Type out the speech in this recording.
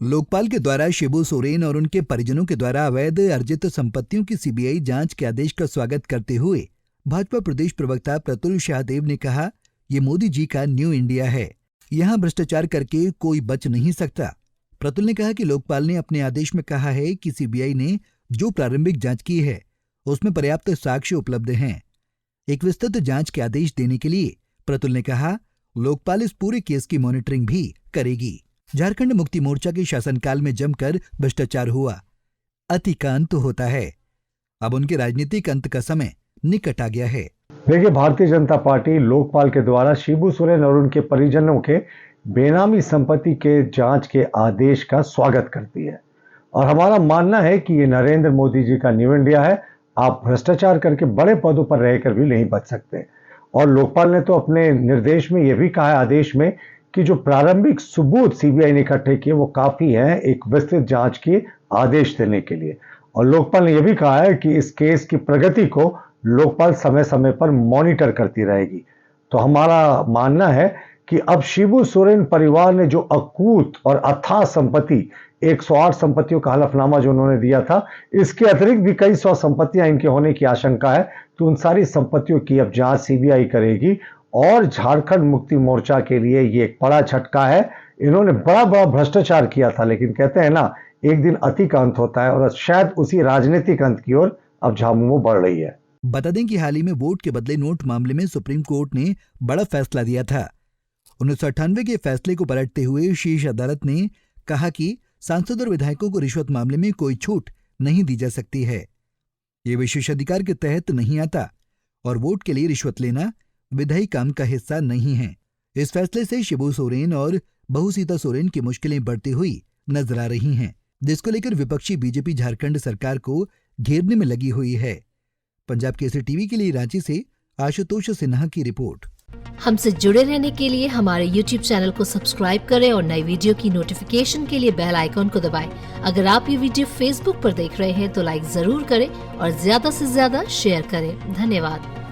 लोकपाल के द्वारा शिबू सोरेन और उनके परिजनों के द्वारा अवैध अर्जित संपत्तियों की सीबीआई जांच के आदेश का स्वागत करते हुए भाजपा प्रदेश प्रवक्ता प्रतुल शाहदेव ने कहा, ये मोदी जी का न्यू इंडिया है, यहाँ भ्रष्टाचार करके कोई बच नहीं सकता। प्रतुल ने कहा कि लोकपाल ने अपने आदेश में कहा है कि सीबीआई ने जो प्रारंभिक जांच की है उसमें पर्याप्त साक्ष्य उपलब्ध हैं। एक विस्तृत जांच के आदेश देने के लिए प्रतुल ने कहा, लोकपाल इस पूरे केस की मॉनिटरिंग भी करेगी। झारखंड मुक्ति मोर्चा के शासनकाल में जमकर भ्रष्टाचार हुआ, अति का अंत होता है। अब उनके राजनीतिक अंत का समय निकट आ गया है। देखिए, भारतीय जनता पार्टी लोकपाल के द्वारा शिबू सोरेन और उनके परिजनों के बेनामी संपत्ति के जांच के आदेश का स्वागत करती है और हमारा मानना है कि ये नरेंद्र मोदी जी का न्यू इंडिया है। आप भ्रष्टाचार करके बड़े पदों पर रहकर भी नहीं बच सकते। और लोकपाल ने तो अपने निर्देश में यह भी कहा है, आदेश में, कि जो प्रारंभिक सबूत सीबीआई ने इकट्ठे किए वो काफी हैं एक विस्तृत जांच के आदेश देने के लिए। और लोकपाल ने यह भी कहा है कि इस केस की प्रगति को लोकपाल समय समय पर मॉनिटर करती रहेगी। तो हमारा मानना है कि अब शिबू सोरेन परिवार ने जो अकूत और अथाह संपत्ति 108 संपत्तियों का हलफनामा जो उन्होंने दिया था, इसके अतिरिक्त भी कई सौ संपत्तियां इनके होने की आशंका है। तो उन सारी संपत्तियों की अब जांच सीबीआई करेगी और झारखंड मुक्ति मोर्चा के लिए ये एक बड़ा झटका है। इन्होंने बड़ा बड़ा भ्रष्टाचार किया था, लेकिन कहते हैं ना, एक दिन अति का अंत होता है और शायद उसी राजनीतिक अंत की ओर अब झामुमो बढ़ रही है। बता दें कि हाल ही में वोट के बदले नोट मामले में सुप्रीम कोर्ट ने बड़ा फैसला दिया था। 1998 के फैसले को पलटते हुए शीर्ष अदालत ने कहा कि सांसद और विधायकों को रिश्वत मामले में कोई छूट नहीं दी जा सकती है। ये विशेषाधिकार के तहत नहीं आता और वोट के लिए रिश्वत लेना विधायी काम का हिस्सा नहीं है। इस फैसले से शिबू सोरेन और बहू सीता सोरेन की मुश्किलें बढ़ती हुई नजर आ रही हैं, जिसको लेकर विपक्षी बीजेपी झारखंड सरकार को घेरने में लगी हुई है। पंजाब केसरी टीवी के लिए रांची से आशुतोष सिन्हा की रिपोर्ट। हमसे जुड़े रहने के लिए हमारे YouTube चैनल को सब्सक्राइब करें और नई वीडियो की नोटिफिकेशन के लिए बेल आइकॉन को दबाएं। अगर आप ये वीडियो Facebook पर देख रहे हैं तो लाइक जरूर करें और ज्यादा से ज्यादा शेयर करें। धन्यवाद।